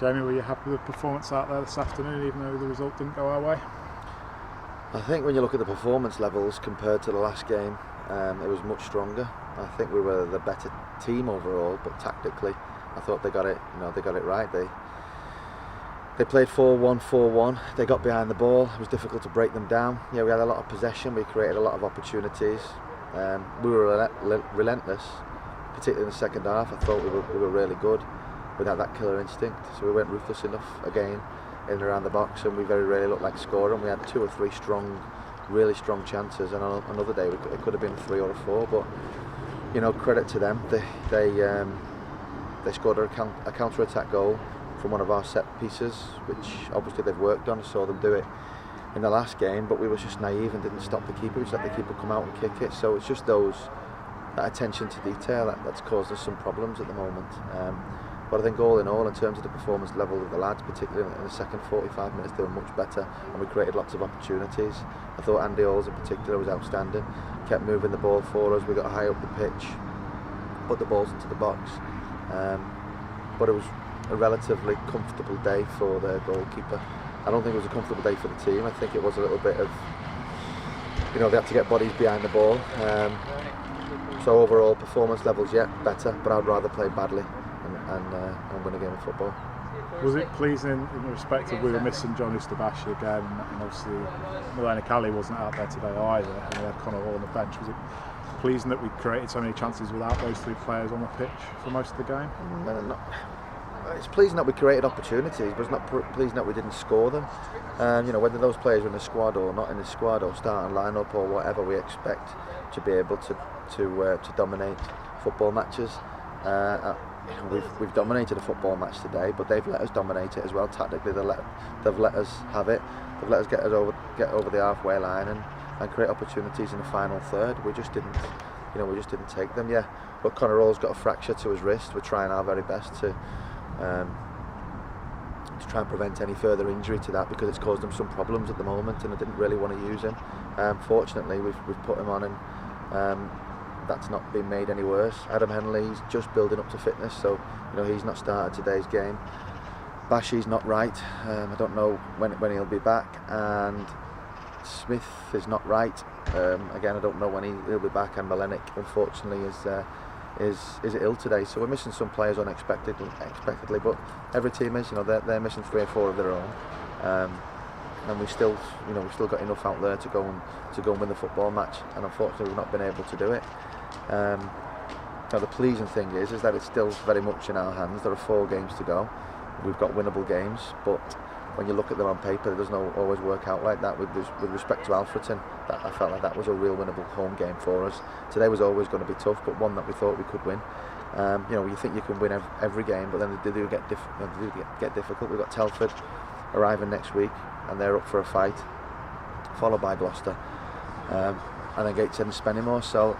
Jamie, were you happy with the performance out there this afternoon, even though the result didn't go our way? I think when you look at the performance levels compared to the last game, it was much stronger. I think we were the better team overall, but tactically, I thought they got it. They got it right. They played 4-1, 4-1. They got behind the ball. It was difficult to break them down. Yeah, we had a lot of possession. We created a lot of opportunities. We were relentless, particularly in the second half. I thought we were really good. We had that killer instinct, so we weren't ruthless enough again in and around the box, and we very rarely looked like scoring. We had 2 or 3 really strong chances, and on another day it could have been 3 or 4. But credit to them. They scored a counter-attack goal from one of our set pieces, which obviously they've worked on. I saw them do it in the last game, but we were just naive and didn't stop the keeper. We just let the keeper come out and kick it. So it's just that attention to detail that's caused us some problems at the moment. But I think all in all, in terms of the performance level of the lads, particularly in the second 45 minutes, they were much better, and we created lots of opportunities. I thought Andy Halls in particular was outstanding. Kept moving the ball for us. We got high up the pitch, put the balls into the box. But it was a relatively comfortable day for the goalkeeper. I don't think it was a comfortable day for the team. I think it was a little bit of, they had to get bodies behind the ball. So overall, performance levels, better, but I'd rather play badly and win a game of football. Was it pleasing in the respect of we were missing John Ustabashi again, and obviously Milena Kelly wasn't out there today either, and we had Connor Hall on the bench? Was it pleasing that we created so many chances without those 3 players on the pitch for most of the game? It's pleasing that we created opportunities, but it's not pleasing that we didn't score them. Whether those players are in the squad or not in the squad or starting line-up or whatever, we expect to be able to dominate football matches. We've dominated a football match today, but they've let us dominate it as well. Tactically, they've let us have it. They've let us get over the halfway line and create opportunities in the final third. We just didn't take them. Yeah, but Connor Hall's got a fracture to his wrist. We're trying our very best to try and prevent any further injury to that, because it's caused him some problems at the moment, and I didn't really want to use him. Fortunately, we've put him on, and that's not been made any worse. Adam Henley's just building up to fitness, so he's not started today's game. Bashi's not right. I don't know when he'll be back, and Smith is not right. Again, I don't know when he'll be back, and Malenik unfortunately is ill today. So we're missing some players unexpectedly, but every team is. They're missing 3 or 4 of their own, and we've still got enough out there to go and win the football match. And unfortunately, we've not been able to do it. Now the pleasing thing is that it's still very much in our hands. There are 4 games to go. We've got winnable games, but when you look at them on paper, it doesn't always work out like that. With respect to Alfreton, I felt like that was a real winnable home game for us. Today was always going to be tough, but one that we thought we could win. You think you can win every game, but then they do get difficult. We've got Telford arriving next week, and they're up for a fight, followed by Gloucester, and then Gateshead and Spennymoor. So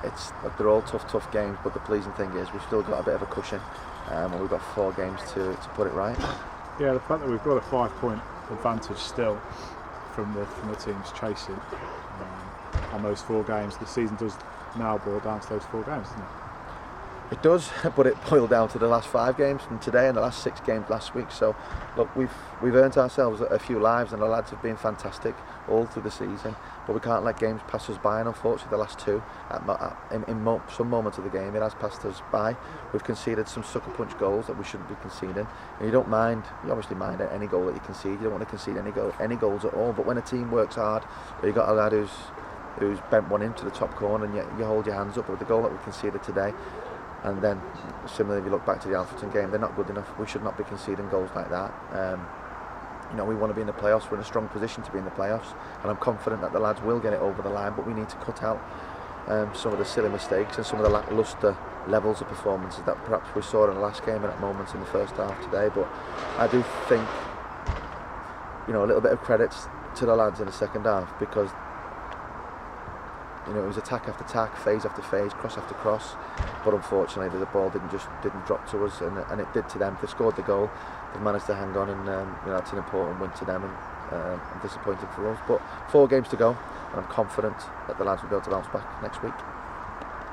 they're all tough games, but the pleasing thing is we've still got a bit of a cushion, and we've got 4 games to put it right. Yeah, the fact that we've got a 5-point advantage still from the teams chasing on those 4 games. The season does now boil down to those 4 games, doesn't it? It does, but it boiled down to the last 5 games from today and the last 6 games last week. So look, we've earned ourselves a few lives, and the lads have been fantastic all through the season. But we can't let games pass us by, and unfortunately the last 2, in some moments of the game, it has passed us by. We've conceded some sucker punch goals that we shouldn't be conceding. And you obviously mind any goal that you concede. You don't want to concede any goals at all. But when a team works hard, or you've got a lad who's bent one into the top corner, and you hold your hands up with the goal that we conceded today. And then, similarly, if you look back to the Alfreton game, they're not good enough. We should not be conceding goals like that. We want to be in the playoffs. We're in a strong position to be in the playoffs, and I'm confident that the lads will get it over the line. But we need to cut out some of the silly mistakes and some of the lacklustre levels of performances that perhaps we saw in the last game and at moments in the first half today. But I do think, a little bit of credit to the lads in the second half, because it was attack after attack, phase after phase, cross after cross, but unfortunately the ball didn't drop to us, and it did to them. They scored the goal, they've managed to hang on, and it's an important win to them, and disappointing for us. But 4 games to go, and I'm confident that the lads will be able to bounce back next week.